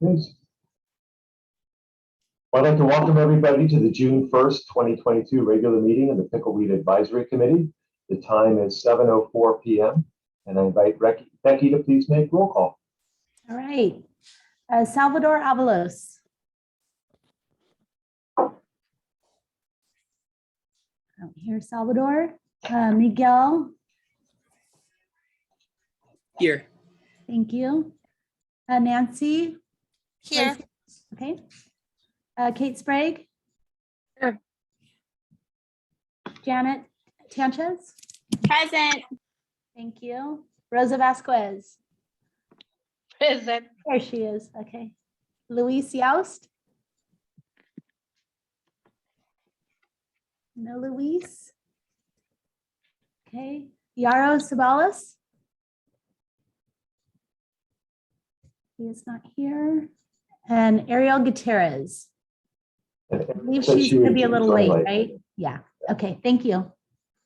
Yes. I'd like to welcome everybody to the June 1st, 2022 regular meeting of the Pickleweed Advisory Committee. The time is 7:04 p.m. and I invite Becky to please make roll call. All right. Salvador Avalos. I don't hear Salvador. Miguel. Here. Thank you. Nancy. Here. Okay. Kate Sprague. Here. Janet Sanchez. Present. Thank you. Rosa Vasquez. Present. There she is. Okay. Luis Youst. No Luis. Okay. Yaro Sabalas. He is not here. And Ariel Gutierrez. I believe she's going to be a little late, right? Yeah. Okay. Thank you.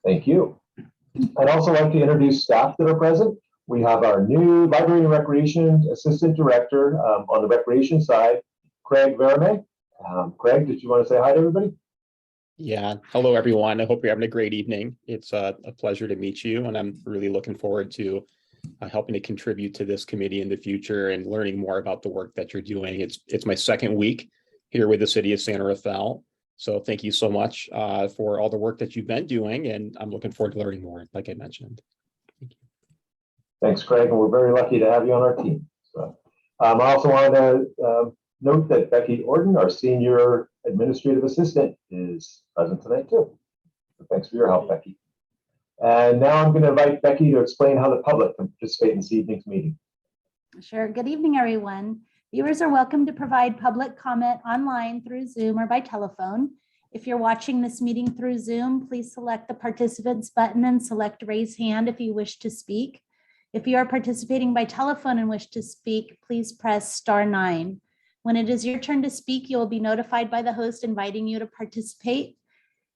Thank you. I'd also like to introduce staff that are present. We have our new Library and Recreation Assistant Director on the Recreation side, Craig Verme. Craig, did you want to say hi to everybody? Yeah. Hello, everyone. I hope you're having a great evening. It's a pleasure to meet you, and I'm really looking forward to helping to contribute to this committee in the future and learning more about the work that you're doing. It's my second week here with the city of Santa Rafael. So thank you so much for all the work that you've been doing, and I'm looking forward to learning more, like I mentioned. Thank you. Thanks, Craig, and we're very lucky to have you on our team. So, I also wanted to note that Becky Orden, our Senior Administrative Assistant, is present tonight too. So thanks for your help, Becky. And now I'm going to invite Becky to explain how the public can participate in this evening's meeting. Sure. Good evening, everyone. Viewers are welcome to provide public comment online through Zoom or by telephone. If you're watching this meeting through Zoom, please select the participants button and select raise hand if you wish to speak. If you are participating by telephone and wish to speak, please press *9. When it is your turn to speak, you will be notified by the host inviting you to participate.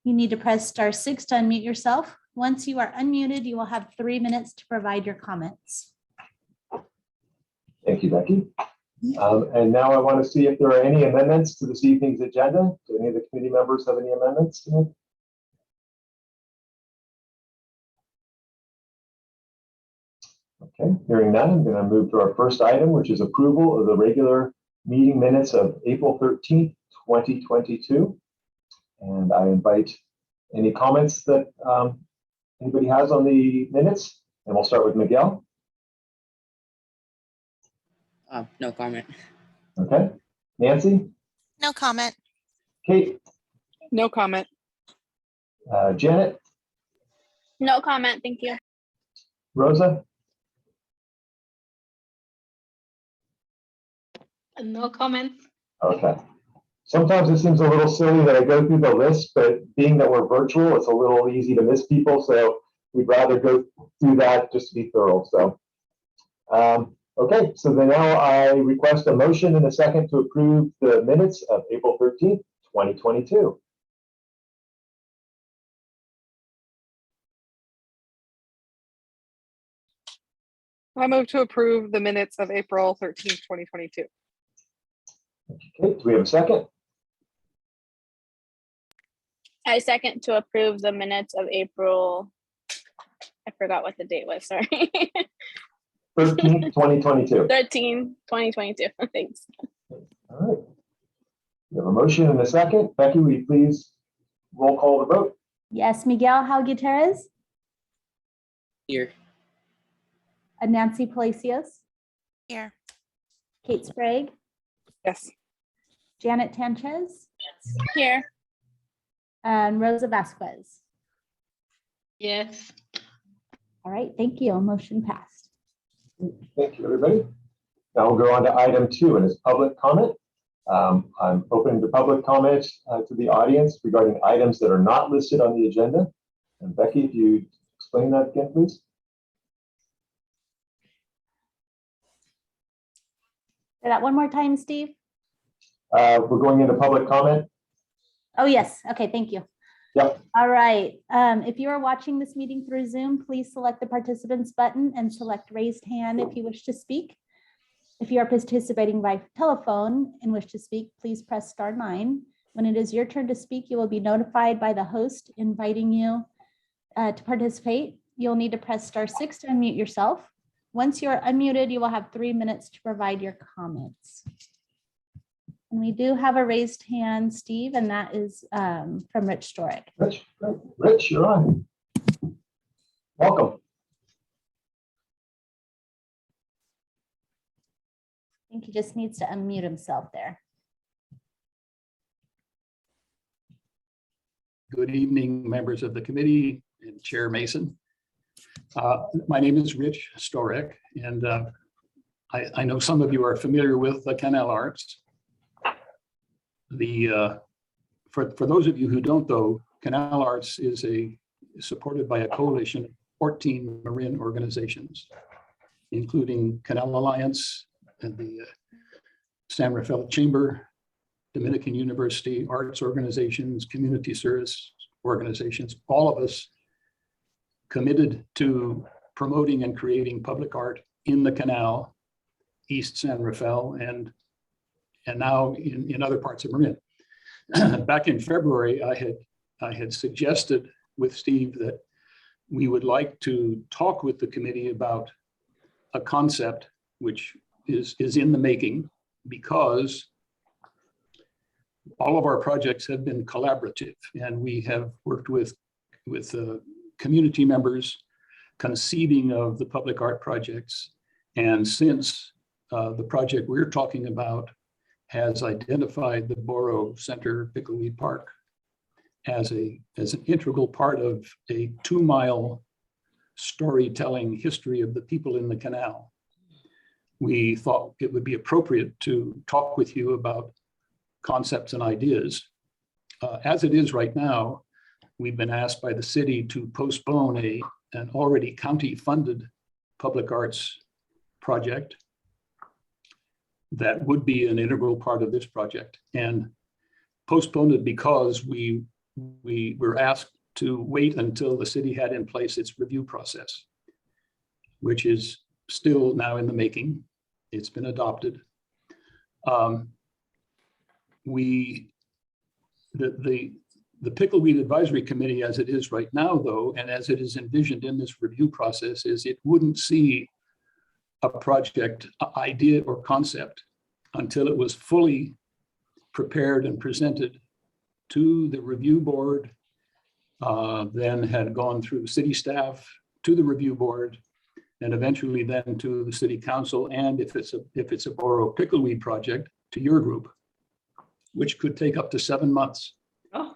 You need to press *6 to unmute yourself. Once you are unmuted, you will have 3 minutes to provide your comments. Thank you, Becky. And now I want to see if there are any amendments to this evening's agenda. Do any of the committee members have any amendments to it? Okay, hearing none, I'm going to move to our first item, which is approval of the regular meeting minutes of April 13th, 2022. And I invite any comments that anybody has on the minutes, and we'll start with Miguel. No comment. Okay, Nancy? No comment. Kate? No comment. Janet? No comment. Thank you. Rosa? No comments. Okay. Sometimes it seems a little silly that I go through the list, but being that we're virtual, it's a little easy to miss people. So we'd rather go through that just to be thorough. So, okay. So then now I request a motion and a second to approve the minutes of April 13th, 2022. I move to approve the minutes of April 13th, 2022. Okay. Do we have a second? I second to approve the minutes of April. I forgot what the date was. Sorry. 13th, 2022. 2022. Thanks. All right. We have a motion and a second. Becky, will you please roll call the vote? Yes, Miguel Gutierrez. Here. Nancy Palacios. Here. Kate Sprague. Yes. Janet Sanchez. Here. And Rosa Vasquez. Yes. All right, thank you. Motion passed. Thank you, everybody. Now we'll go on to item 2, and it's public comment. I'm opening to public comment to the audience regarding items that are not listed on the agenda. And Becky, if you explain that again, please. Say that one more time, Steve. We're going into public comment. Oh, yes. Okay, thank you. Yep. All right. If you are watching this meeting through Zoom, please select the participants button and select raised hand if you wish to speak. If you are participating by telephone and wish to speak, please press *9. When it is your turn to speak, you will be notified by the host inviting you to participate. You'll need to press *6 to unmute yourself. Once you're unmuted, you will have 3 minutes to provide your comments. And we do have a raised hand, Steve, and that is from Rich Storick. Rich, you're on. Welcome. I think he just needs to unmute himself there. Good evening, members of the committee and Chair Mason. My name is Rich Storick, and I know some of you are familiar with the Canal Arts. For those of you who don't, though, Canal Arts is supported by a coalition of 14 Marin organizations, including Canal Alliance and the San Rafael Chamber, Dominican University, arts organizations, community service organizations, all of us committed to promoting and creating public art in the canal, East San Rafael, and now in other parts of Marin. Back in February, I had suggested with Steve that we would like to talk with the committee about a concept which is in the making, because all of our projects have been collaborative, and we have worked with community members conceiving of the public art projects. And since the project we're talking about has identified the Borough Center Pickleweed Park as an integral part of a 2-mile storytelling history of the people in the canal, we thought it would be appropriate to talk with you about concepts and ideas. As it is right now, we've been asked by the city to postpone an already county-funded public arts project that would be an integral part of this project, and postponed it because we were asked to wait until the city had in place its review process, which is still now in the making. It's been adopted. The Pickleweed Advisory Committee, as it is right now, though, and as it is envisioned in this review process, is it wouldn't see a project idea or concept until it was fully prepared and presented to the review board, then had gone through city staff to the review board, and eventually then to the city council, and if it's a borough pickleweed project, to your group, which could take up to 7 months. Oh.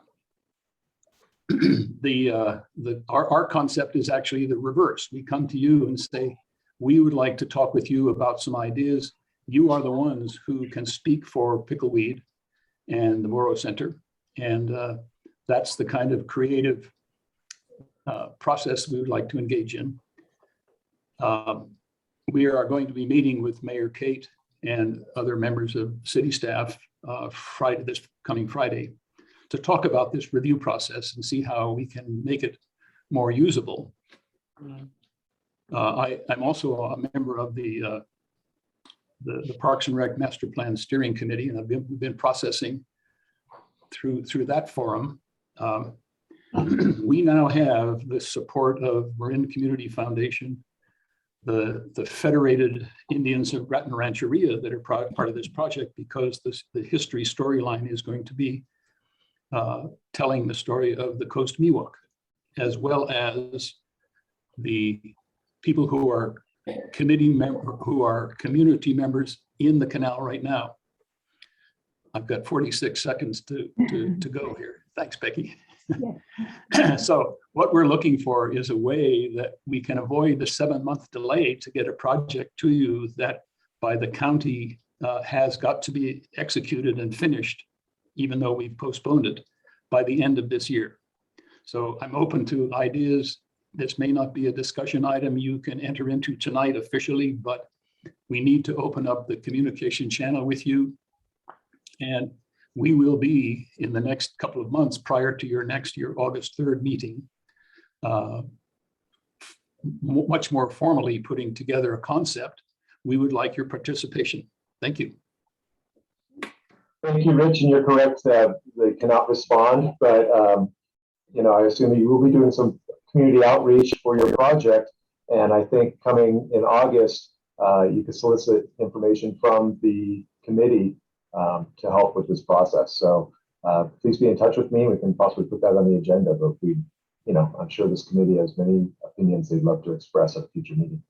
Our concept is actually the reverse. We come to you and say, we would like to talk with you about some ideas. You are the ones who can speak for Pickleweed and the Borough Center. And that's the kind of creative process we would like to engage in. We are going to be meeting with Mayor Kate and other members of city staff this coming Friday to talk about this review process and see how we can make it more usable. I'm also a member of the Parks and Rec Master Plan Steering Committee, and I've been processing through that forum. We now have the support of Marin Community Foundation, the Federated Indians of Raton Rancheria that are part of this project, because the history storyline is going to be telling the story of the Coast Miwok, as well as the people who are community members in the canal right now. I've got 46 seconds to go here. Thanks, Becky. Yeah. So what we're looking for is a way that we can avoid the 7-month delay to get a project to you that by the county has got to be executed and finished, even though we've postponed it, by the end of this year. So I'm open to ideas. This may not be a discussion item you can enter into tonight officially, but we need to open up the communication channel with you. And we will be, in the next couple of months prior to your August 3rd meeting, much more formally putting together a concept, we would like your participation. Thank you. Thank you, Rich, and you're correct that they cannot respond, but I assume that you will be doing some community outreach for your project, and I think coming in August, you could solicit information from the committee to help with this process. So please be in touch with me. We can possibly put that on the agenda, but I'm sure this committee has many opinions they'd love to express at a future meeting.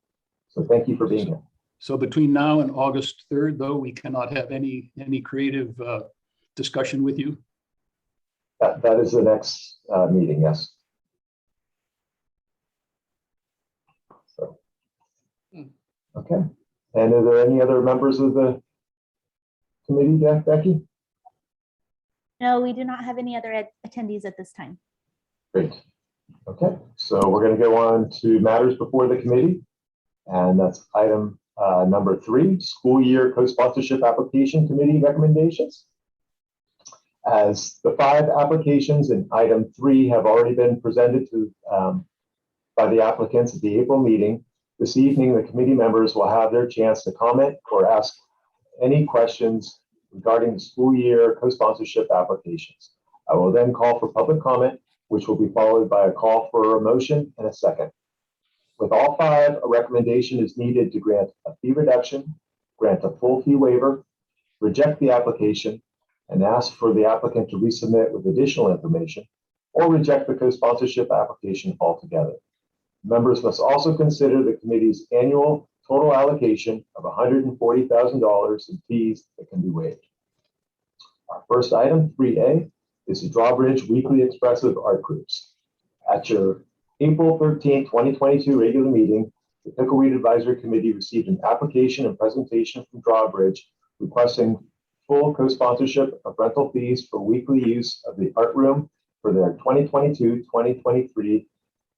So thank you for being here. So between now and August 3rd, though, we cannot have any creative discussion with you. That is the next meeting, yes. So, okay. And are there any other members of the committee, Becky? No, we do not have any other attendees at this time. Great. Okay, so we're going to go on to matters before the committee, and that's item number 3, school year co-sponsorship application committee recommendations. As the 5 applications in item 3 have already been presented to by the applicants at the April meeting, this evening the committee members will have their chance to comment or ask any questions regarding the school year co-sponsorship applications. I will then call for public comment, which will be followed by a call for a motion and a second. With all 5, a recommendation is needed to grant a fee reduction, grant a full fee waiver, reject the application, and ask for the applicant to resubmit with additional information, or reject the co-sponsorship application altogether. Members must also consider the committee's annual total allocation of $140,000 in fees that can be waived. Our first item, 3A, is the Drawbridge Weekly Expressive Art Groups. At your April 13, 2022 regular meeting, the Pickleweed Advisory Committee received an application and presentation from Drawbridge requesting full co-sponsorship of rental fees for weekly use of the art room for their 2022-2023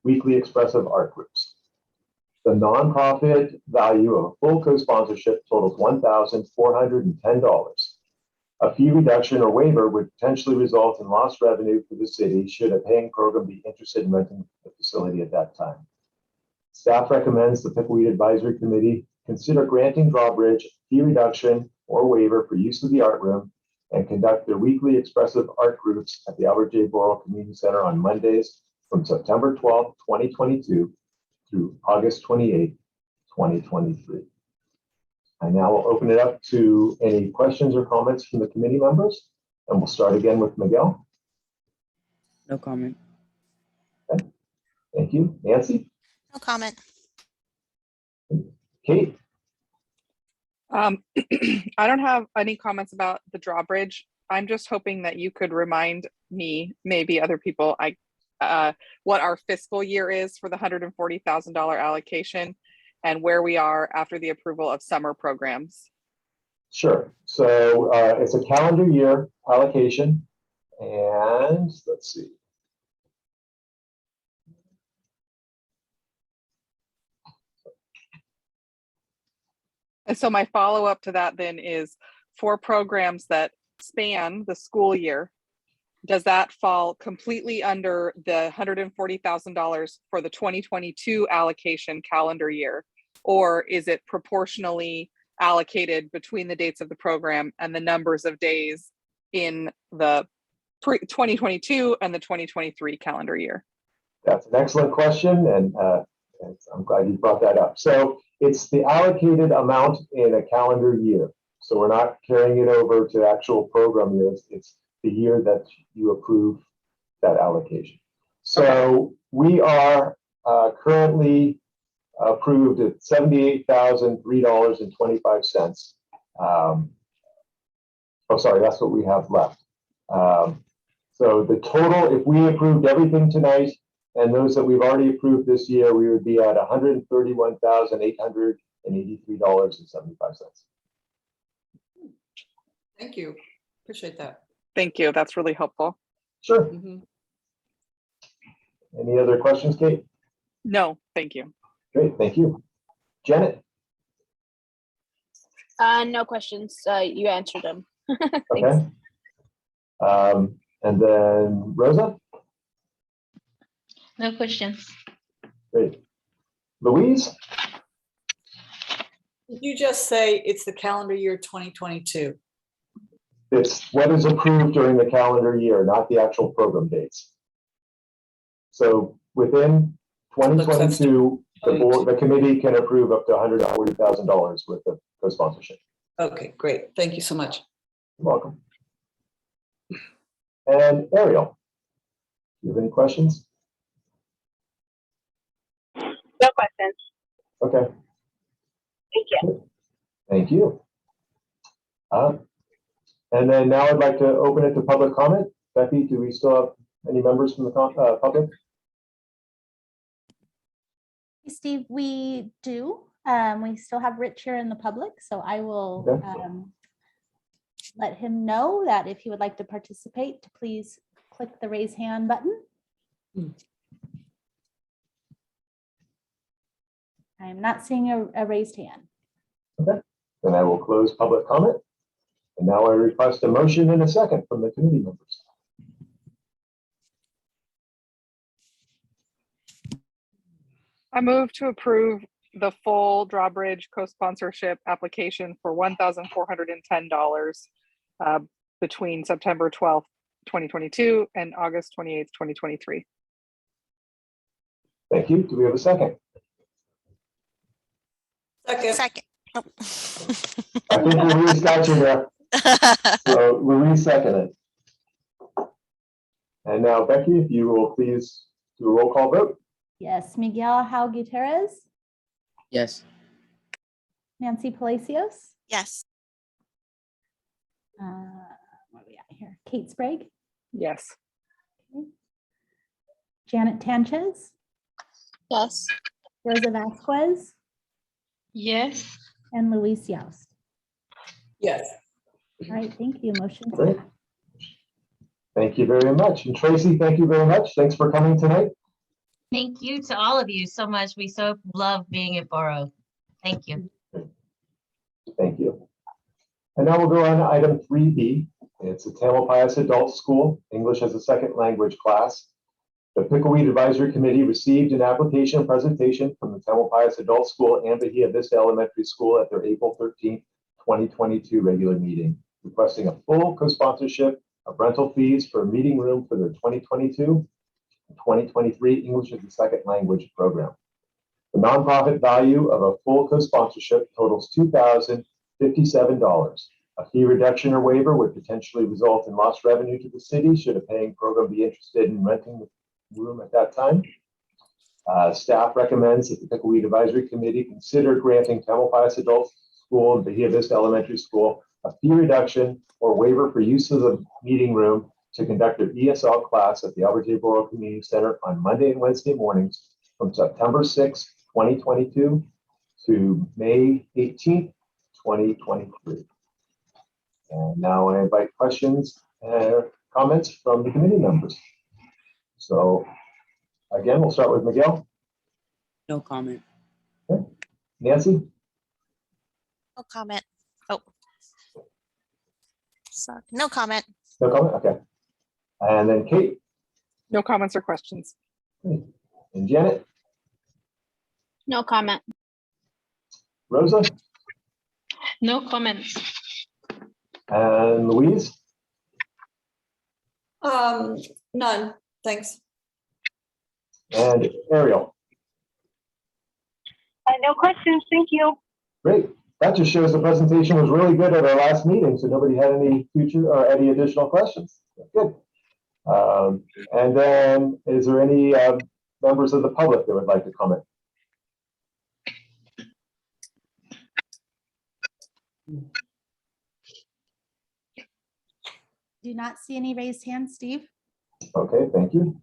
weekly expressive art groups. The nonprofit value of a full co-sponsorship totals $1,410. A fee reduction or waiver would potentially result in lost revenue for the city should a paying program be interested in renting the facility at that time. Staff recommends the Pickleweed Advisory Committee consider granting Drawbridge fee reduction or waiver for use of the art room and conduct their weekly expressive art groups at the Albert J. Borrell Community Center on Mondays from September 12, 2022 through August 28, 2023. I now will open it up to any questions or comments from the committee members, and we'll start again with Miguel. No comment. Okay. Thank you. Nancy? No comment. Kate? I don't have any comments about the Drawbridge. I'm just hoping that you could remind me, maybe other people, what our fiscal year is for the $140,000 allocation and where we are after the approval of summer programs. Sure. So it's a calendar year allocation, and let's see. And so my follow-up to that then is for programs that span the school year, does that fall completely under the $140,000 for the 2022 allocation calendar year? Or is it proportionally allocated between the dates of the program and the numbers of days in the 2022 and the 2023 calendar year? That's an excellent question, and I'm glad you brought that up. So it's the allocated amount in a calendar year. So we're not carrying it over to actual program years. It's the year that you approve that allocation. So we are currently approved at $78,003.25. Oh, sorry, that's what we have left. So the total, if we approved everything tonight, and those that we've already approved this year, we would be at $131,883.75. Thank you. Appreciate that. Thank you. That's really helpful. Sure. Mhm. Any other questions, Kate? No, thank you. Great, thank you. Janet? No questions. You answered them. Thanks. Okay. And then Rosa? No questions. Great. Louise? Did you just say it's the calendar year 2022? It's what is approved during the calendar year, not the actual program dates. So within 2022, the committee can approve up to $140,000 worth of co-sponsorship. Okay, great. Thank you so much. You're welcome. And Ariel, do you have any questions? No questions. Okay. Thank you. Thank you. And then now I'd like to open it to public comment. Becky, do we still have any members from the public? Steve, we do. We still have Rich here in the public, so I will Okay. let him know that if he would like to participate, to please click the raise hand button. I am not seeing a raised hand. Okay. Then I will close public comment. And now I request a motion and a second from the committee members. I move to approve the full Drawbridge co-sponsorship application for $1,410 between September 12th, 2022 and August 28th, 2023. Thank you. Do we have a second? Second. Oh. I think Louise got you there. So Louise seconded. And now Becky, if you will please do a roll call vote. Yes, Miguel Hau Gutierrez, Yes. Nancy Palacios, Yes. what are we at here? Kate Sprague, Yes. Janet Tanchez, Yes. Rosa Vasquez, Yes. and Luis Youst. Yes. All right, thank you. Motion Great. passed. Thank you very much. And Tracy, thank you very much. Thanks for coming tonight. Thank you to all of you so much. We so love being at Borough. Thank you. Thank you. And now we'll go on to item 3B. It's the Tamalpais Adult School, English as a Second Language class. The Pickleweed Advisory Committee received an application presentation from the Tamalpais Adult School and Bahia Vista Elementary School at their April 13th, 2022 regular meeting, requesting a full co-sponsorship of rental fees for a meeting room for their 2022-2023 English as a Second Language program. The nonprofit value of a full co-sponsorship totals $2,057. A fee reduction or waiver would potentially result in lost revenue to the city should a paying program be interested in renting the room at that time. Staff recommends that the Pickleweed Advisory Committee consider granting Tamalpais Adult School and Bahia Vista Elementary School a fee reduction or waiver for use of the meeting room to conduct their ESL class at the Alberta Borough Community Center on Monday and Wednesday mornings from September 6, 2022 to May 18th, 2023. And now I invite questions and comments from the committee members. So again, we'll start with Miguel. No comment. Okay. Nancy? No comment. Oh. Sorry. No comment. No comment? Okay. And then Kate No comments or questions. and Janet, No comment. Rosa, No comments. and Louise. None. Thanks. And Ariel. No questions. Thank you. Great. That just shows the presentation was really good at our last meeting, so nobody had any future or any additional questions. Good. And then is there any members of the public that would like to comment? Do not see any raised hands, Steve. Okay, thank you.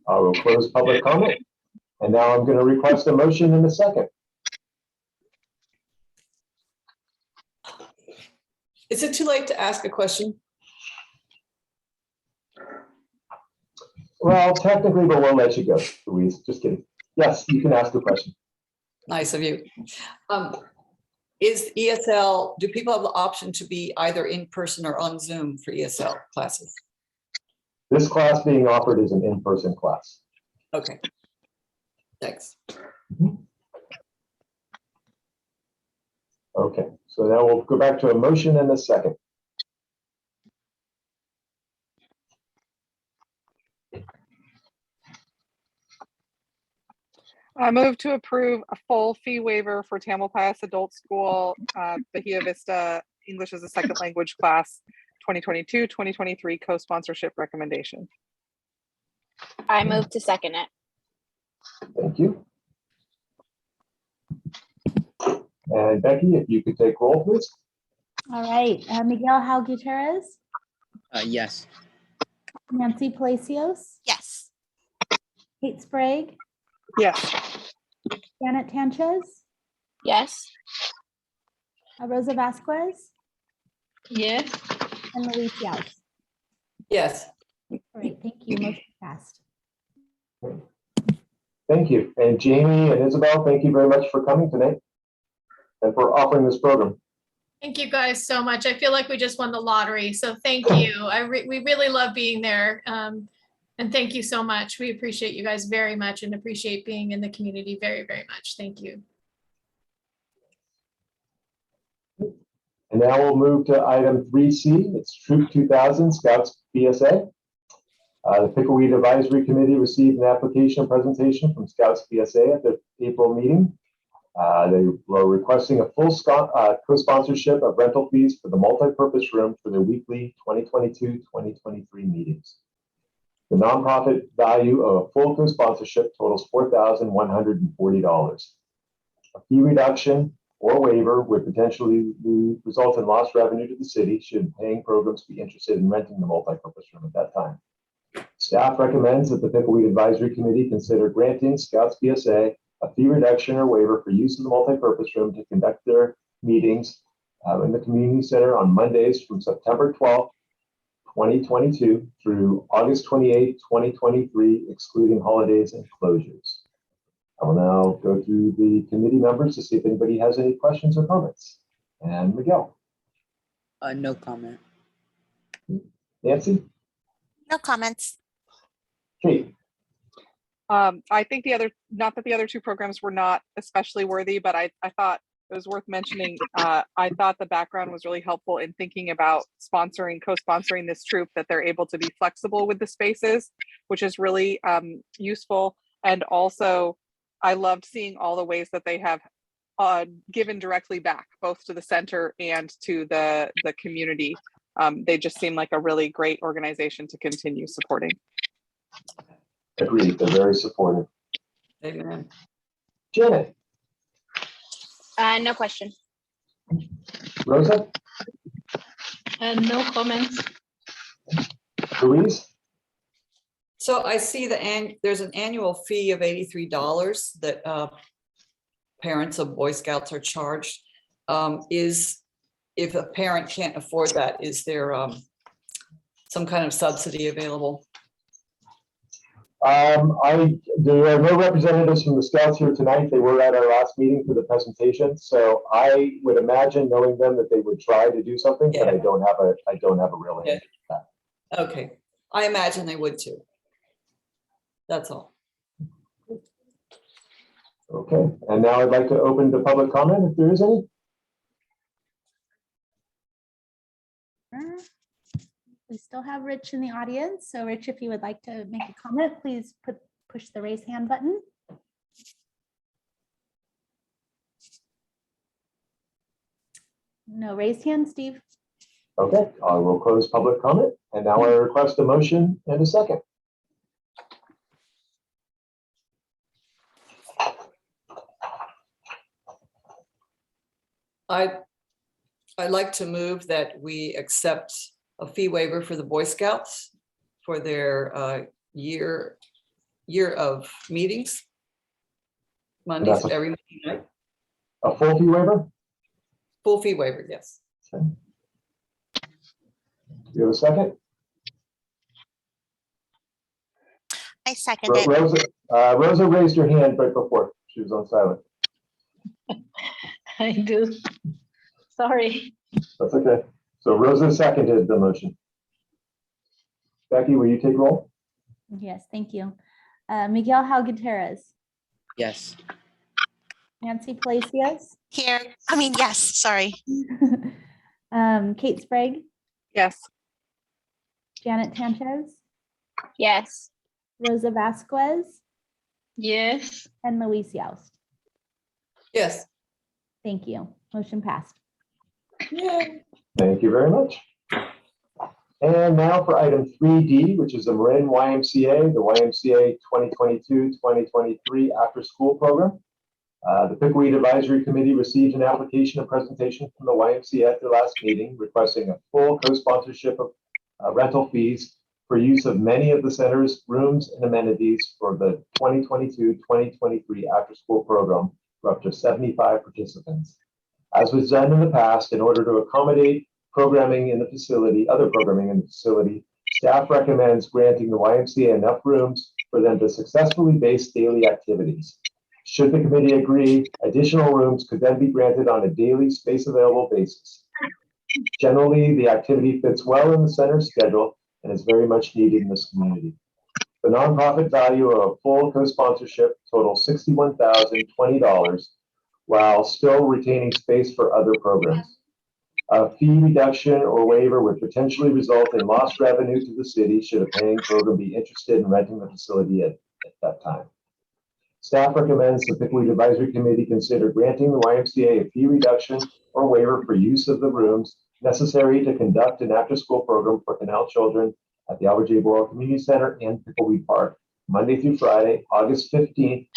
I will close public comment. And now I'm going to request a motion in a second. Is it too late to ask a question? Well, technically, but we'll let you go, Louise. Just kidding. Yes, you can ask a question. Nice of you. Is ESL, do people have the option to be either in person or on Zoom for ESL classes? This class being offered is an in-person class. Okay. Thanks. Okay, so now we'll go back to a motion and a second. I move to approve a full fee waiver for Tamalpais Adult School, Bahia Vista English as a Second Language class 2022-2023 co-sponsorship recommendation. I move to second it. Thank you. And Becky, if you could take roll, please. All right, Miguel Hal Gutierrez, Yes. Nancy Palacios, Yes. Kate Sprague, Yes. Janet Sanchez, Yes. Rosa Vasquez, Yes. and Louise Yaus. Yes. All right, thank you. Motion passed. Thank you. And Jamie and Isabel, thank you very much for coming tonight and for offering this program. Thank you guys so much. I feel like we just won the lottery. So thank you. We really love being there. And thank you so much. We appreciate you guys very much and appreciate being in the community very, very much. Thank you. And now we'll move to item 3C. It's Troop 2000 Scouts Bsa. The Pickleweed Advisory Committee received an application presentation from Scouts Bsa at the April meeting. They were requesting a full co-sponsorship of rental fees for the multi-purpose room for their weekly 2022-2023 meetings. The nonprofit value of a full co-sponsorship totals $4,140. A fee reduction or waiver would potentially result in lost revenue to the city should paying programs be interested in renting the multi-purpose room at that time. Staff recommends that the Pickleweed Advisory Committee consider granting Scouts Bsa a fee reduction or waiver for use of the multi-purpose room to conduct their meetings in the community center on Mondays from September 12th, 2022 through August 28th, 2023, excluding holidays and closures. I will now go through the committee members to see if anybody has any questions or comments. And Miguel. No comment. Nancy. No comments. Kate. I think not that the other two programs were not especially worthy, but I thought it was worth mentioning. I thought the background was really helpful in thinking about co-sponsoring this troop, that they're able to be flexible with the spaces, which is really useful. And also, I loved seeing all the ways that they have given directly back, both to the center and to the community. They just seem like a really great organization to continue supporting. Agreed. They're very supportive. Amen. Janet. No question. Rosa. No comments. Louise. So I see there's an annual fee of $83 that parents of Boy Scouts are charged. If a parent can't afford that, is there some kind of subsidy available? There are no representatives from the Scouts here tonight. They were at our last meeting for the presentation. So I would imagine, knowing them, that they would try to do something, but I don't have a real answer to that. Okay, I imagine they would too. That's all. Okay, and now I'd like to open to public comment if there is any. We still have Rich in the audience. So Rich, if you would like to make a comment, please push the raise hand button. No raised hand, Steve. Okay, I will close public comment. And now I request a motion and a second. I'd like to move that we accept a fee waiver for the Boy Scouts for their year of meetings. Mondays, every Monday night. A full fee waiver? Full fee waiver, yes. Okay. Do you have a second? I second it. Rosa raised her hand right before. She was on silent. I do. Sorry. That's okay. So Rosa seconded the motion. Becky, will you take roll? Yes, thank you. Miguel Hal Gutierrez, Yes. Nancy Palacios, Here, I mean, yes, sorry. Kate Sprague, Yes. Janet Sanchez, Yes. Rosa Vasquez, Yes. and Luis Youst. Yes. Thank you. Motion passed. Yay. Thank you very much. And now for item 3D, which is the Marin YMCA, the YMCA 2022-2023 after-school program. The Pickleweed Advisory Committee received an application and presentation from the YMCA at their last meeting requesting a full co-sponsorship of rental fees for use of many of the center's rooms and amenities for the 2022-2023 after-school program for up to 75 participants. As was done in the past, in order to accommodate programming in the facility, other programming in the facility, staff recommends granting the YMCA enough rooms for them to successfully base daily activities. Should the committee agree, additional rooms could then be granted on a daily space available basis. Generally, the activity fits well in the center's schedule and is very much needed in this community. The nonprofit value of a full co-sponsorship totals $61,020, while still retaining space for other programs. A fee reduction or waiver would potentially result in lost revenue to the city should a paying program be interested in renting the facility at that time. Staff recommends the Pickleweed Advisory Committee consider granting the YMCA a fee reduction or waiver for use of the rooms necessary to conduct an after-school program for canal children at the Albert J. Boyle Community Center and Pickleweed Park, Monday through Friday, August 15th,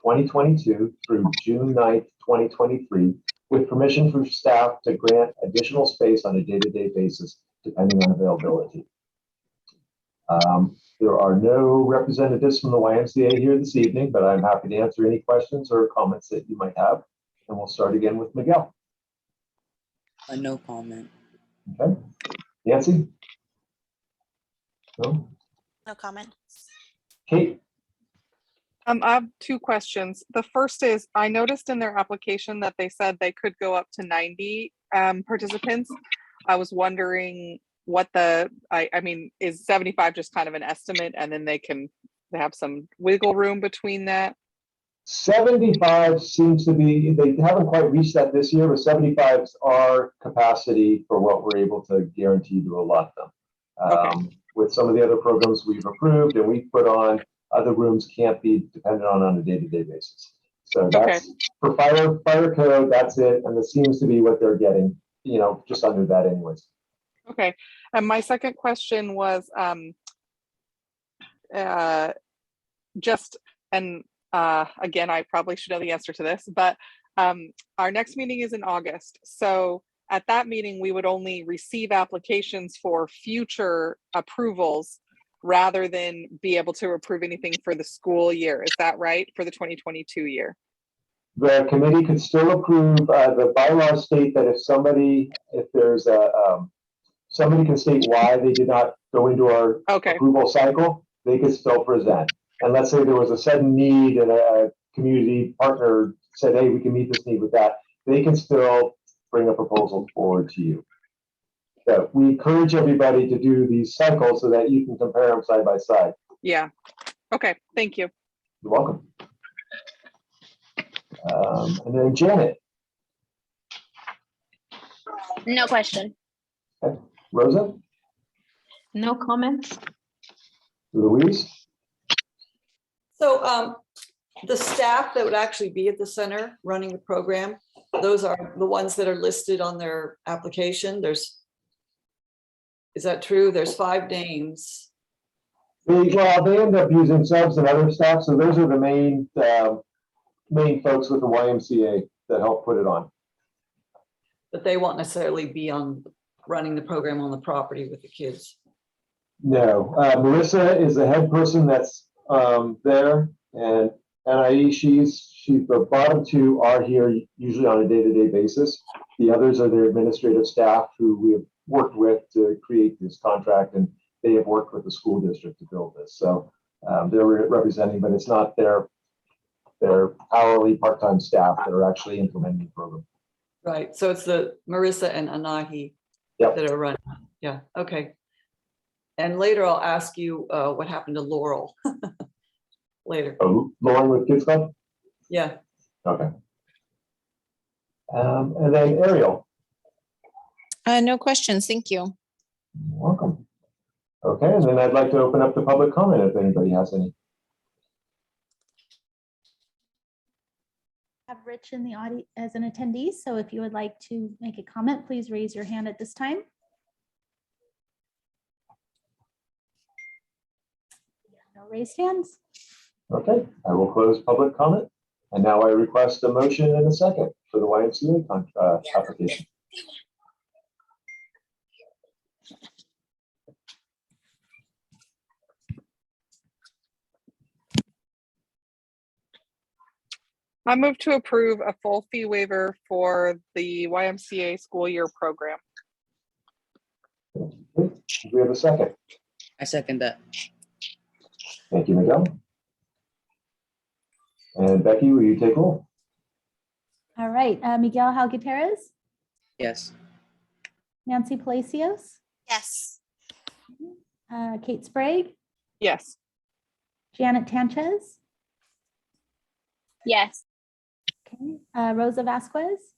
2022 through June 9th, 2023, with permission for staff to grant additional space on a day-to-day basis, depending on availability. There are no representatives from the YMCA here this evening, but I'm happy to answer any questions or comments that you might have. And we'll start again with Miguel. No comment. Okay. Nancy? No? No comment. Kate? I have two questions. The first is, I noticed in their application that they said they could go up to 90 participants. I was wondering what I mean, is 75 just kind of an estimate and then they have some wiggle room between that? 75 seems to be, they haven't quite reached that this year, but 75 is our capacity for what we're able to guarantee to allot them. Okay. With some of the other programs we've approved and we've put on, other rooms can't be dependent on a day-to-day basis. So that's for fire code, that's it. And this seems to be what they're getting, you know, just under that anyways. Okay. And my second question was again, I probably should know the answer to this, but our next meeting is in August. So at that meeting, we would only receive applications for future approvals rather than be able to approve anything for the school year. Is that right? For the 2022 year? The committee could still approve, the bylaws state that if there's somebody can state why they did not go into our approval cycle, they could still present. And let's say there was a sudden need and a community partner said, hey, we can meet this need with that. They can still bring a proposal forward to you. So we encourage everybody to do these cycles so that you can compare them side by side. Yeah. Okay. Thank you. You're welcome. And then Janet. No question. Okay. Rosa? No comments. Louise? So the staff that would actually be at the center running the program, those are the ones that are listed on their application. Is that true? There's 5 names. Well, they end up using subs and other stuff. So those are the main folks with the YMCA that help put it on. But they won't necessarily be on running the program on the property with the kids. No, Marissa is the head person that's there, and NIE, she's the bottom 2 are here usually on a day-to-day basis. The others are their administrative staff who we have worked with to create this contract, and they have worked with the school district to build this. So they're representing, but it's not their hourly part-time staff that are actually implementing the program. Right. So it's the Marissa and Anahi that are running. Yeah. Okay. And later I'll ask you what happened to Laurel. Later. Oh, Lauren with Kids Club? Yeah. Okay. And then Ariel, No questions. Thank you. you're welcome. Okay, and then I'd like to open up the public comment if anybody has any. Have Rich in the audience as an attendee, so if you would like to make a comment, please raise your hand at this time. No raised hands. Okay, I will close public comment. And now I request a motion and a second for the YMCA application. I move to approve a full fee waiver for the YMCA school year program. Okay, do we have a second? I second that. Thank you, Miguel. And Becky, will you take roll? All right, Miguel Gutierrez, Yes. Nancy Palacios, Yes. Kate Sprague, Yes. Janet Sanchez, Yes. okay, Rosa Vasquez,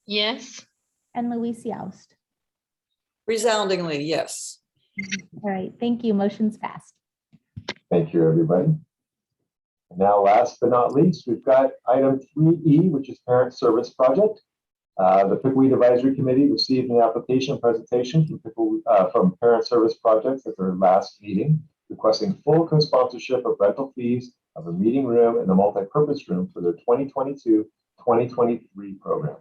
Yes. and Luis Youst. Resoundingly, yes. All right, thank you. Motion's passed. Thank you, everybody. And now, last but not least, we've got item 3E, which is Parent Service Project. The Pickleweed Advisory Committee received an application presentation from Parent Service Projects at their last meeting, requesting full co-sponsorship of rental fees of a meeting room and the multi-purpose room for their 2022-2023 program.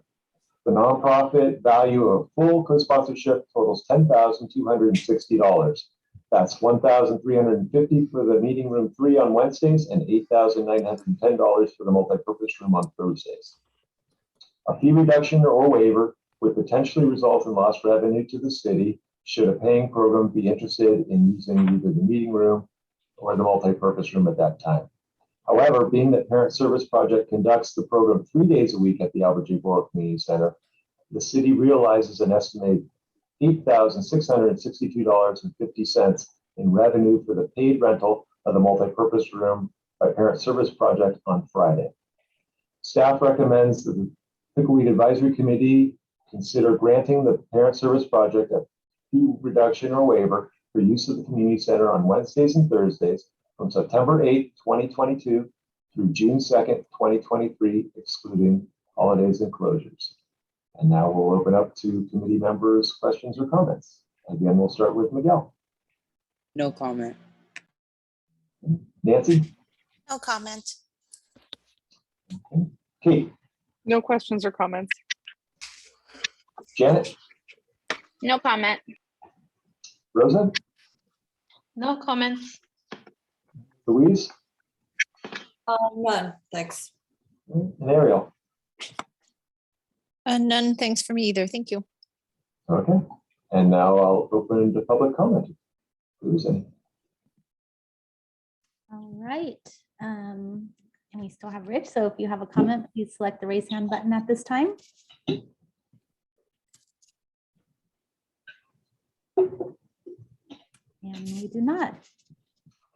The nonprofit value of full co-sponsorship totals $10,260. That's $1,350 for the meeting room 3 on Wednesdays and $8,910 for the multi-purpose room on Thursdays. A fee reduction or waiver would potentially result in lost revenue to the city should a paying program be interested in using either the meeting room or the multi-purpose room at that time. However, being that Parent Service Project conducts the program 3 days a week at the Albert J. Borough Community Center, the city realizes an estimated $8,662.50 in revenue for the paid rental of the multi-purpose room by Parent Service Project on Friday. Staff recommends that the Pickleweed Advisory Committee consider granting the Parent Service Project a fee reduction or waiver for use of the community center on Wednesdays and Thursdays from September 8th, 2022 through June 2nd, 2023, excluding holidays and closures. And now we'll open up to committee members' questions or comments. Again, we'll start with Miguel. No comment. Nancy? No comment. Okay. Kate? No questions or comments. Janet? No comment. Rosa? No comments. Louise? None, thanks. And Ariel? None, thanks for me either. Thank you. Okay. And now I'll open the public comment. Who's any? All right. And we still have Rich, so if you have a comment, please select the raise hand button at this time. And we do not.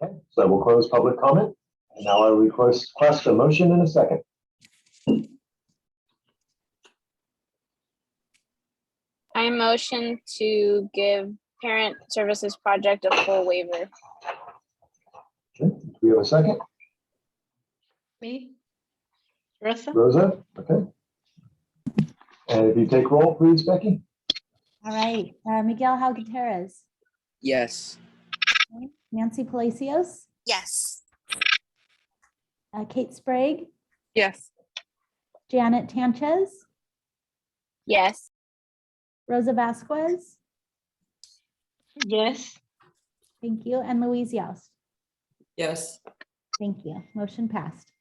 Okay, so we'll close public comment. And now I request a motion in a second. I motion to give Parent Services Project a full waiver. Okay, do we have a second? Me? Rosa? Rosa? Okay. And if you take roll, please, Becky. All right. Miguel Gutierrez, Yes. Nancy Palacios, Yes. Kate Sprague, Yes. Janet Sanchez, Yes. Rosa Vasquez, Yes. thank you, and Luis Youst. Yes. Thank you. Motion passed.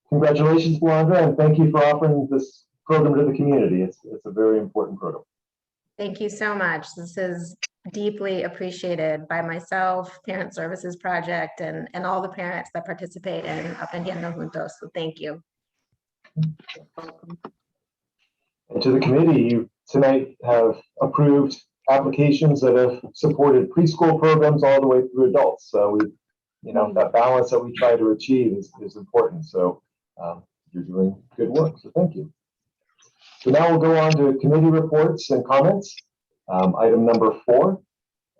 Congratulations, Belandra, and thank you for offering this program to the community. It's a very important program. Thank you so much. This is deeply appreciated by myself, Parent Services Project, and all the parents that participate in Aprendiendo Juntos. So thank you. And to the committee, you tonight have approved applications that have supported preschool programs all the way through adults. So that balance that we try to achieve is important. So you're doing good work. So thank you. So now we'll go on to committee reports and comments. Item number 4,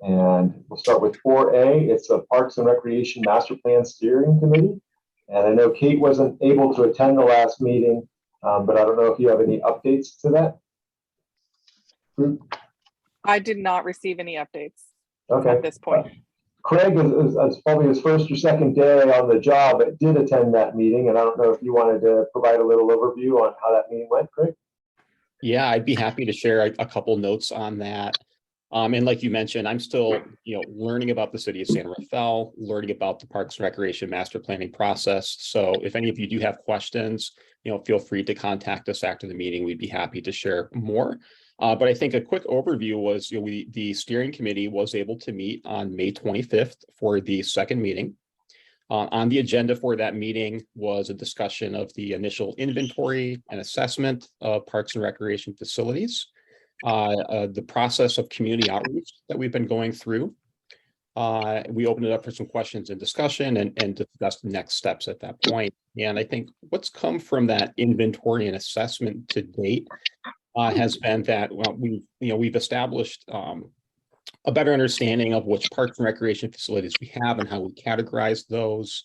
and we'll start with 4A. It's a Parks and Recreation Master Plan Steering Committee. And I know Kate wasn't able to attend the last meeting, but I don't know if you have any updates to that group. I did not receive any updates Okay. at this point. Craig is probably his first or second day on the job, but did attend that meeting. And I don't know if you wanted to provide a little overview on how that meeting went, Craig. Yeah, I'd be happy to share a couple notes on that. And like you mentioned, I'm still, learning about the city of San Rafael, learning about the Parks and Recreation Master Planning process. So if any of you do have questions, feel free to contact us after the meeting. We'd be happy to share more. But I think a quick overview was, the steering committee was able to meet on May 25th for the second meeting. On the agenda for that meeting was a discussion of the initial inventory and assessment of parks and recreation facilities, the process of community outreach that we've been going through. We opened it up for some questions and discussion and discussed the next steps at that point. And I think what's come from that inventory and assessment to date has been that we've established a better understanding of which parks and recreation facilities we have and how we categorize those.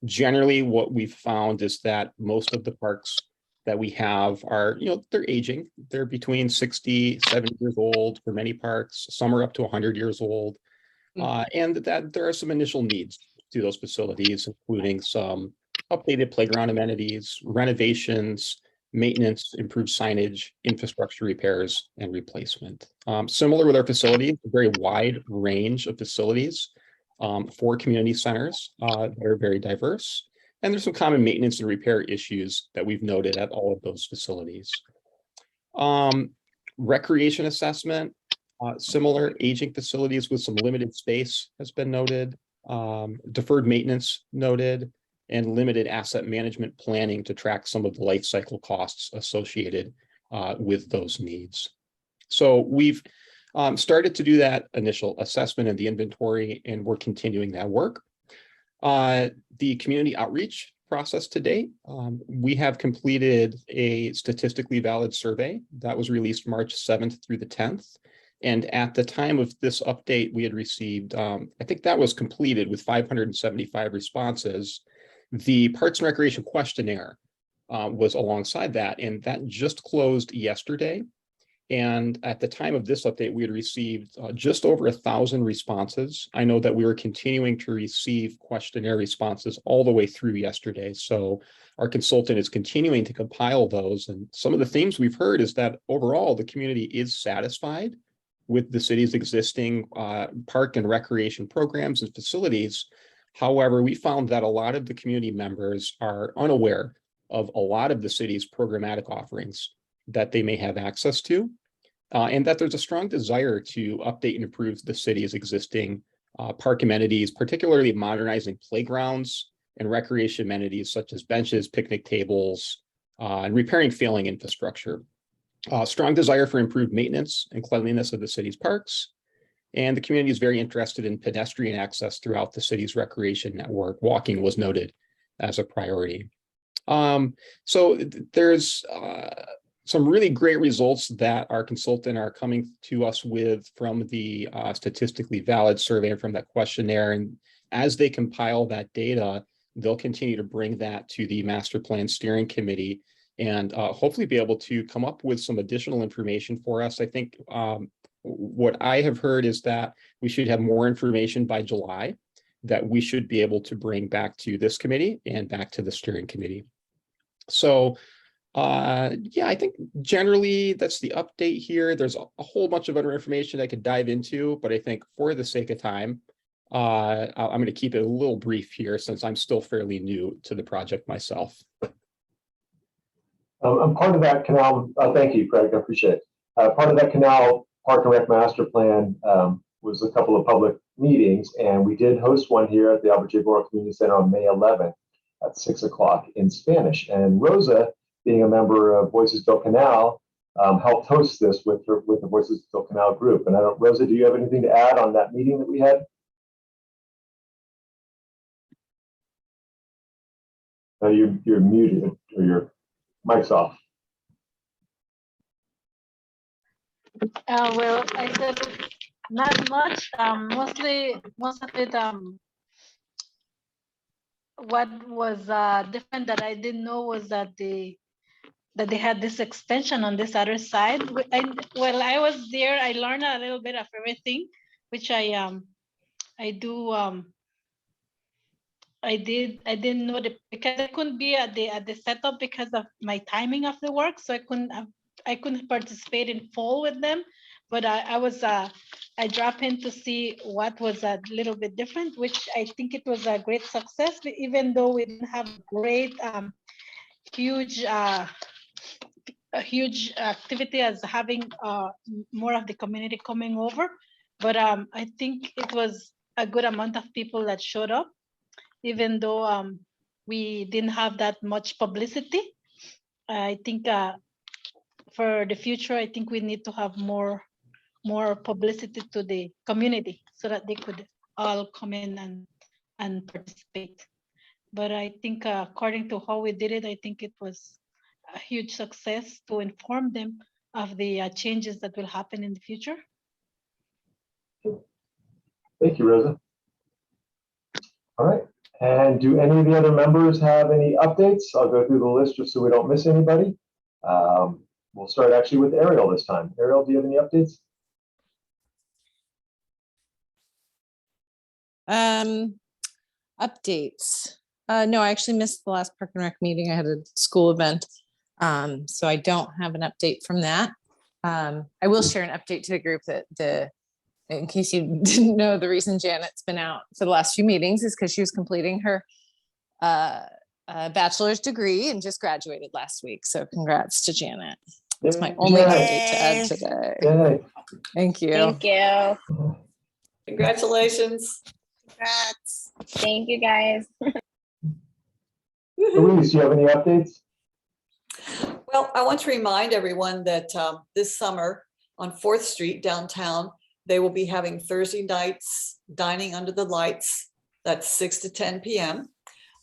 Generally, what we've found is that most of the parks that we have are, they're aging. They're between 60, 70 years old for many parks. Some are up to 100 years old. And that there are some initial needs to those facilities, including some updated playground amenities, renovations, maintenance, improved signage, infrastructure repairs, and replacement. Similar with our facilities, a very wide range of facilities for community centers. They're very diverse. And there's some common maintenance and repair issues that we've noted at all of those facilities. Recreation assessment, similar aging facilities with some limited space has been noted, deferred maintenance noted, and limited asset management planning to track some of the life cycle costs associated with those needs. So we've started to do that initial assessment of the inventory, and we're continuing that work. The community outreach process to date, we have completed a statistically valid survey that was released March 7th through the 10th. And at the time of this update, we had received, I think that was completed with 575 responses. The Parks and Recreation questionnaire was alongside that, and that just closed yesterday. And at the time of this update, we had received just over 1,000 responses. I know that we were continuing to receive questionnaire responses all the way through yesterday. So our consultant is continuing to compile those. And some of the themes we've heard is that overall, the community is satisfied with the city's existing park and recreation programs and facilities. However, we found that a lot of the community members are unaware of a lot of the city's programmatic offerings that they may have access to, and that there's a strong desire to update and improve the city's existing park amenities, particularly modernizing playgrounds and recreation amenities such as benches, picnic tables, and repairing failing infrastructure. Strong desire for improved maintenance and cleanliness of the city's parks. And the community is very interested in pedestrian access throughout the city's recreation network. Walking was noted as a priority. So there's some really great results that our consultant are coming to us with from the statistically valid survey and from that questionnaire. And as they compile that data, they'll continue to bring that to the master plan steering committee and hopefully be able to come up with some additional information for us. I think what I have heard is that we should have more information by July that we should be able to bring back to this committee and back to the steering committee. So yeah, I think generally that's the update here. There's a whole bunch of other information I could dive into, but I think for the sake of time, I'm going to keep it a little brief here since I'm still fairly new to the project myself. I'm part of that canal. Thank you, Craig. I appreciate it. Part of that canal Park and Rec master plan was a couple of public meetings, and we did host one here at the Albert J. Borough Community Center on May 11th at 6 o'clock in Spanish. And Rosa, being a member of Voices del Canal, helped host this with the Voices del Canal group. And Rosa, do you have anything to add on that meeting that we had? You're muted or your mic's off. Well, I said not much. Most of it. What was different that I didn't know was that they had this extension on this other side. Well, I was there. I learned a little bit of everything, which I do. I didn't know because I couldn't be at the setup because of my timing of the work, so I couldn't participate in full with them. But I dropped in to see what was a little bit different, which I think it was a great success, even though we didn't have great huge a huge activity as having more of the community coming over. But I think it was a good amount of people that showed up, even though we didn't have that much publicity. I think for the future, I think we need to have more publicity to the community so that they could all come in and participate. But I think according to how we did it, I think it was a huge success to inform them of the changes that will happen in the future. Thank you, Rosa. All right. And do any of the other members have any updates? I'll go through the list just so we don't miss anybody. We'll start actually with Ariel this time. Ariel, do you have any updates? Updates. No, I actually missed the last Park and Rec meeting. I had a school event. So I don't have an update from that. I will share an update to the group that in case you didn't know, the reason Janet's been out for the last few meetings is because she was completing her bachelor's degree and just graduated last week. So congrats to Janet. That's my only update to add today. Yay. Thank you. Thank you. Congratulations. Congrats. Thank you, guys. Louise, do you have any updates? Well, I want to remind everyone that this summer on 4th Street downtown, they will be having Thursday nights dining under the lights. That's 6 to 10 p.m.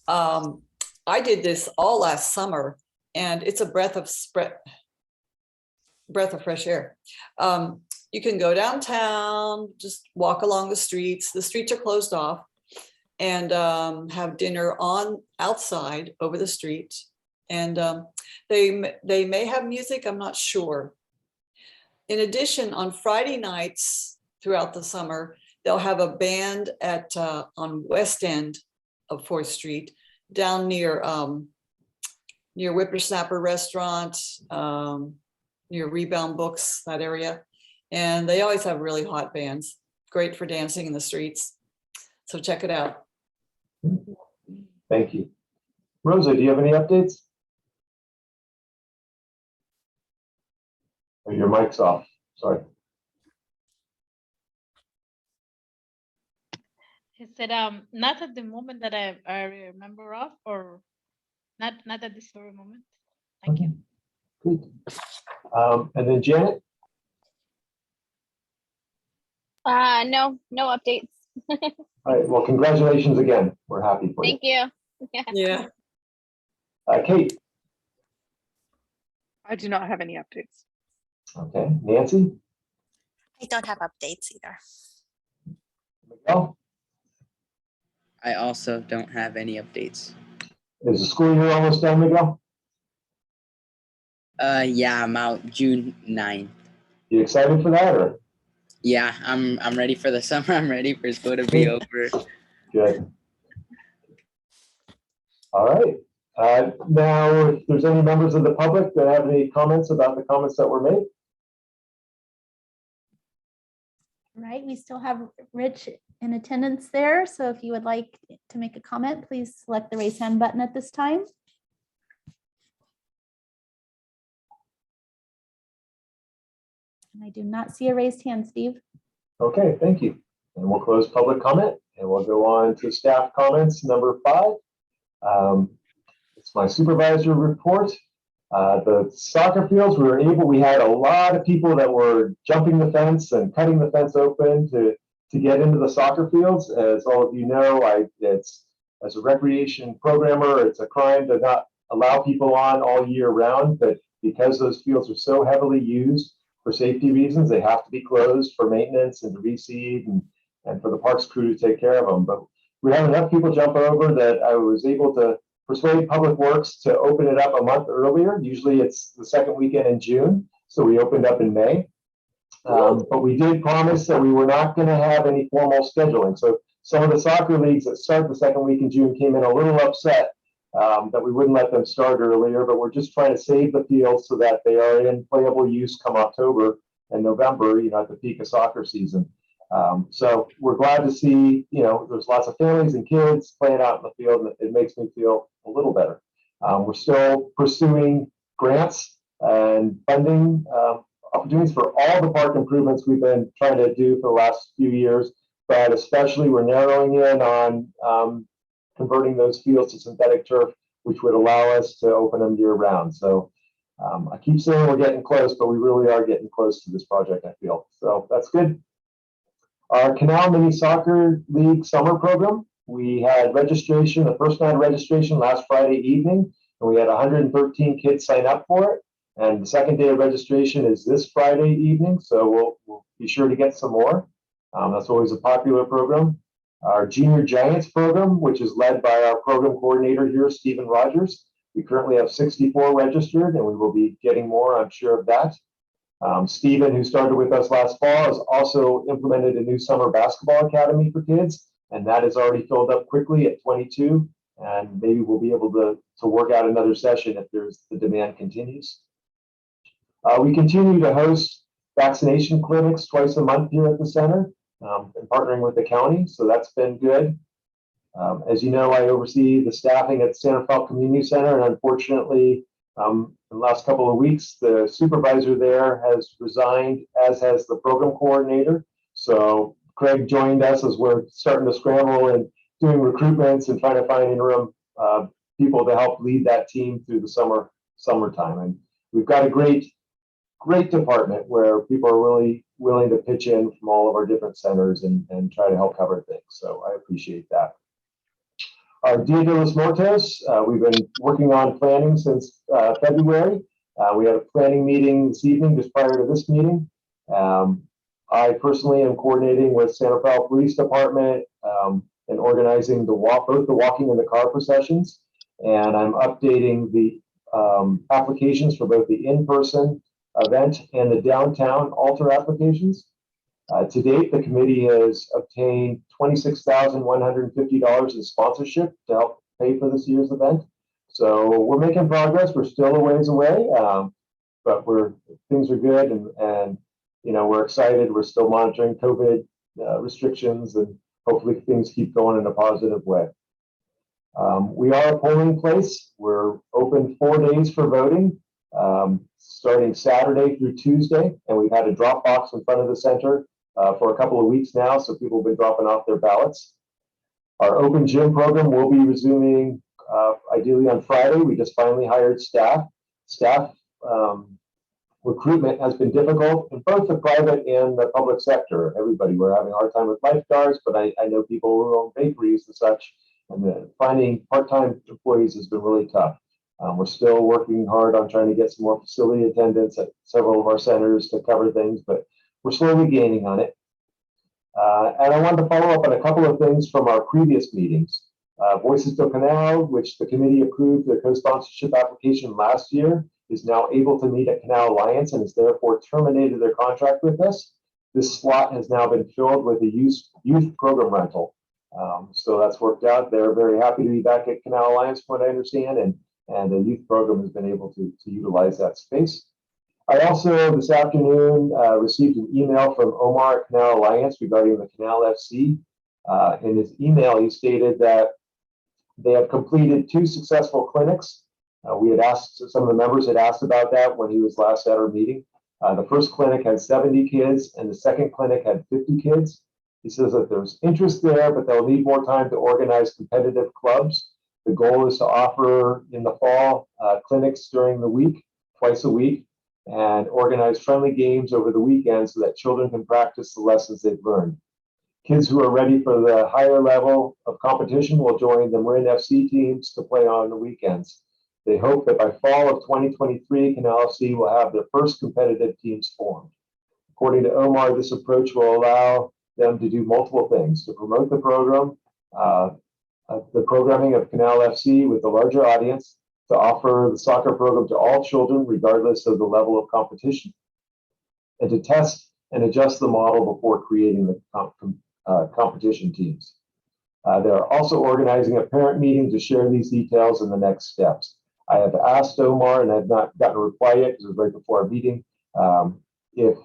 I did this all last summer, and it's a breath of fresh air. You can go downtown, just walk along the streets. The streets are closed off, and have dinner outside over the street. And they may have music, I'm not sure. In addition, on Friday nights throughout the summer, they'll have a band at on West End of 4th Street, down near Whippersnapper Restaurant, near Rebound Books, that area. And they always have really hot bands, great for dancing in the streets. So check it out. Thank you. Rosa, do you have any updates? Oh, your mic's off. Sorry. He said, not at the moment that I remember of, or not at this very moment. Thank you. Good. And then Janet? No updates. All right. Well, congratulations again. We're happy for you. Thank you. Yeah. Kate? I do not have any updates. Okay. Nancy? I don't have updates either. Miguel? I also don't have any updates. Is the school year almost done, Miguel? Yeah, I'm out June 9th. You excited for that, or? Yeah, I'm ready for the summer. I'm ready for school to be over. Good. All right. Now, if there's any members of the public that have any comments about the comments that were made? Right, we still have Rich in attendance there. So if you would like to make a comment, please select the raise hand button at this time. And I do not see a raised hand, Steve. Okay, thank you. And we'll close public comment and we'll go on to staff comments number 5. It's my supervisor report. The soccer fields, we had a lot of people that were jumping the fence and cutting the fence open to get into the soccer fields. As all of you know, as a recreation programmer, it's a crime to not allow people on all year round, but because those fields are so heavily used, for safety reasons. They have to be closed for maintenance and to reseed and for the parks crew to take care of them. But we have enough people jump over that I was able to persuade Public Works to open it up a month earlier. Usually it's the second weekend in June, so we opened up in May. But we did promise that we were not going to have any formal scheduling. So some of the soccer leagues that start the second week in June came in a little upset that we wouldn't let them start earlier, but we're just trying to save the field so that they are in playable use come October and November, at the peak of soccer season. So we're glad to see, there's lots of families and kids playing out in the field, and it makes me feel a little better. We're still pursuing grants and funding opportunities for all the park improvements we've been trying to do for the last few years, but especially we're narrowing in on converting those fields to synthetic turf, which would allow us to open them year round. So I keep saying we're getting close, but we really are getting close to this project, I feel. So that's good. Our Canal Mini Soccer League summer program, we had registration, the first night of registration last Friday evening, and we had 113 kids sign up for it. And the second day of registration is this Friday evening, so we'll be sure to get some more. That's always a popular program. Our Junior Giants program, which is led by our program coordinator here, Stephen Rogers. We currently have 64 registered, and we will be getting more, I'm sure of that. Stephen, who started with us last fall, has also implemented a new summer basketball academy for kids, and that is already filled up quickly at 22, and maybe we'll be able to work out another session if the demand continues. We continue to host vaccination clinics twice a month here at the center, and partnering with the county, so that's been good. As you know, I oversee the staffing at Santa Fe Community Center, and unfortunately, in the last couple of weeks, the supervisor there has resigned, as has the program coordinator. So Craig joined us as we're starting to scramble and doing recruitments and trying to find interim people to help lead that team through the summertime. And we've got a great department where people are really willing to pitch in from all of our different centers and try to help cover things. So I appreciate that. Our Dia de los Muertos, we've been working on planning since February. We had a planning meeting this evening just prior to this meeting. I personally am coordinating with Santa Fe Police Department and organizing both the walking and the car processions. And I'm updating the applications for both the in-person event and the downtown altar applications. To date, the committee has obtained $26,150 in sponsorship to help pay for this year's event. So we're making progress. We're still a ways away, but things are good, and we're excited. We're still monitoring COVID restrictions, and hopefully things keep going in a positive way. We are a polling place. We're open 4 days for voting, starting Saturday through Tuesday, and we've had a drop box in front of the center for a couple of weeks now, so people have been dropping off their ballots. Our open gym program will be resuming ideally on Friday. We just finally hired staff. Staff recruitment has been difficult in both the private and the public sector. We're having a hard time with lifeguards, but I know people who own bakeries and such, and finding part-time employees has been really tough. We're still working hard on trying to get some more facility attendants at several of our centers to cover things, but we're slowly gaining on it. And I wanted to follow up on a couple of things from our previous meetings. Voices del Canal, which the committee approved their co-sponsorship application last year, is now able to meet at Canal Alliance and has therefore terminated their contract with us. This slot has now been filled with a youth program rental. So that's worked out. They're very happy to be back at Canal Alliance, from what I understand, and the youth program has been able to utilize that space. I also, this afternoon, received an email from Omar at Canal Alliance regarding the Canal FC. In his email, he stated that they have completed 2 successful clinics. We had asked, some of the members had asked about that when he was last at our meeting. The first clinic had 70 kids, and the second clinic had 50 kids. He says that there's interest there, but they'll need more time to organize competitive clubs. The goal is to offer in the fall clinics during the week, twice a week, and organize friendly games over the weekend so that children can practice the lessons they've learned. Kids who are ready for the higher level of competition will join the Marin FC teams to play on the weekends. They hope that by fall of 2023, Canal FC will have their first competitive teams formed. According to Omar, this approach will allow them to do multiple things: to promote the program, the programming of Canal FC with a larger audience, to offer the soccer program to all children, regardless of the level of competition, and to test and adjust the model before creating the competition teams. They're also organizing a parent meeting to share these details and the next steps. I have asked Omar, and I've not gotten a reply yet because it was right before our meeting, if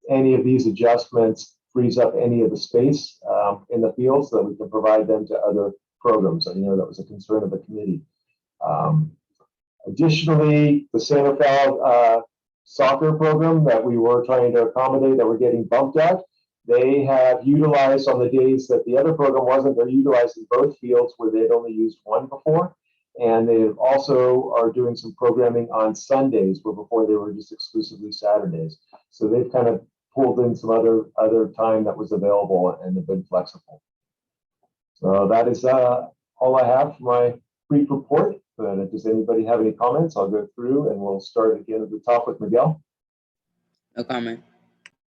any of these adjustments frees up any of the space in the field so that we can provide them to other programs. And, that was a concern of the committee. Additionally, the Santa Fe soccer program that we were trying to accommodate that we're getting bumped at, they have utilized on the days that the other program wasn't, they're utilizing both fields where they had only used one before. And they also are doing some programming on Sundays where before they were just exclusively Saturdays. So they've kind of pulled in some other time that was available and have been flexible. So that is all I have for my brief report. But does anybody have any comments? I'll go through and we'll start again at the top with Miguel. No comment.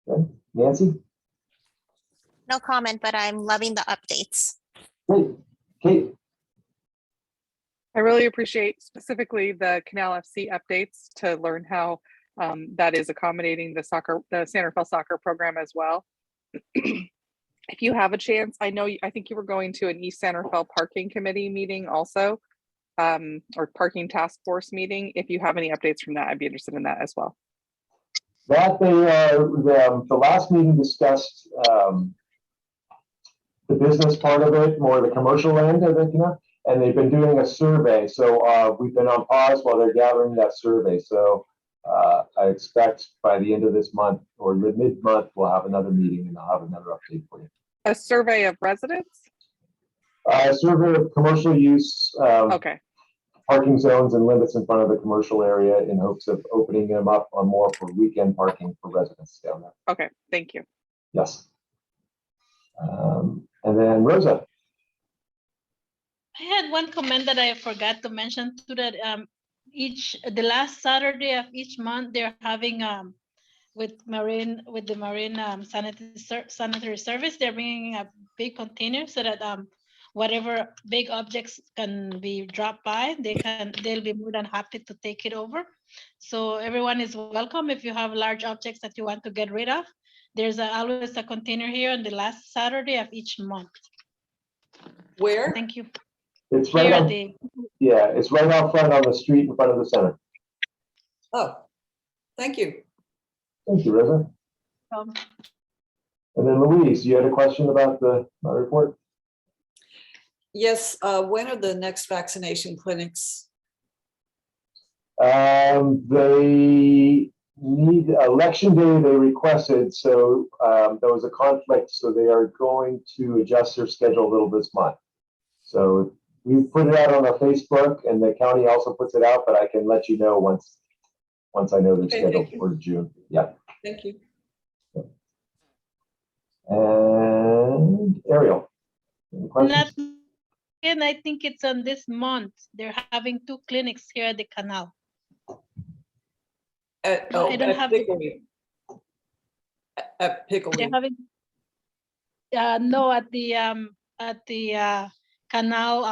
Okay. Nancy? No comment, but I'm loving the updates. Great. Kate? I really appreciate specifically the Canal FC updates to learn how that is accommodating the Santa Fe soccer program as well. If you have a chance, I think you were going to an East Santa Fe Parking Committee meeting also, or Parking Task Force meeting. If you have any updates from that, I'd be interested in that as well. That the last meeting discussed the business part of it, more the commercial end of it, and they've been doing a survey. So we've been on pause while they're gathering that survey. So I expect by the end of this month or mid-month, we'll have another meeting and I'll have another update for you. A survey of residents? A survey of commercial use, Okay. parking zones and limits in front of the commercial area in hopes of opening them up on more for weekend parking for residents down there. Okay, thank you. Yes. And then Rosa. I had one comment that I forgot to mention too, that the last Saturday of each month they're having with the Marine sanitary service, they're bringing a big container so that whatever big objects can be dropped by, they'll be more than happy to take it over. So everyone is welcome. If you have large objects that you want to get rid of, there's always a container here on the last Saturday of each month. Where? Thank you. It's right on, it's right out front on the street in front of the center. Oh, thank you. Thank you, Rosa. And then Louise, you had a question about my report? Yes, when are the next vaccination clinics? They need election day, they requested, so there was a conflict, so they are going to adjust their schedule a little this month. So we put it out on our Facebook and the county also puts it out, but I can let you know once I know their schedule for June. Yeah. Thank you. And Ariel, any questions? And I think it's on this month. They're having 2 clinics here at the canal. At Pickleweed. At Pickleweed. They're having no, at the canal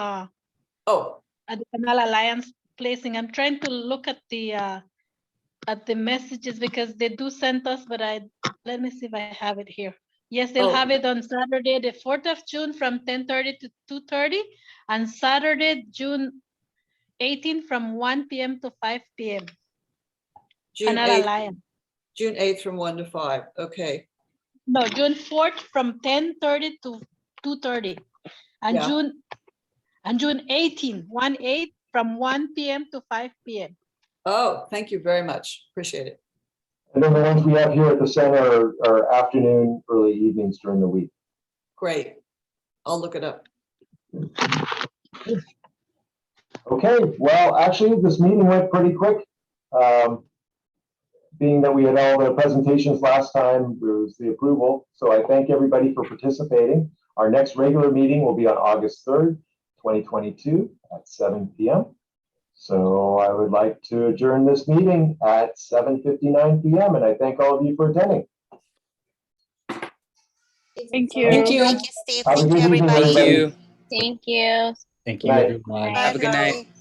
at the Canal Alliance placing. I'm trying to look at the messages because they do send us, but let me see if I have it here. Yes, they'll have it on Saturday, the 4th of June from 10:30 to 2:30, and Saturday, June 18 from 1 p.m. to 5 p.m. Canal Alliance. June 8th from 1 to 5. Okay. No, June 4th from 10:30 to 2:30, and June 18, 1/8 from 1 p.m. to 5 p.m. Oh, thank you very much. Appreciate it. And then the ones we have here at the center are afternoon, early evenings during the week. Great. I'll look it up. Okay, well, actually, this meeting went pretty quick. Being that we had all the presentations last time, there was the approval. So I thank everybody for participating. Our next regular meeting will be on August 3rd, 2022 at 7 p.m. So I would like to adjourn this meeting at 7:59 PM, and I thank all of you for attending. Thank Thank you. you, Steve. Have a Thank good you, evening, everybody. Thank everybody. you. Thank you. Thank Good you, night. everyone. Bye, Have a good night. everybody.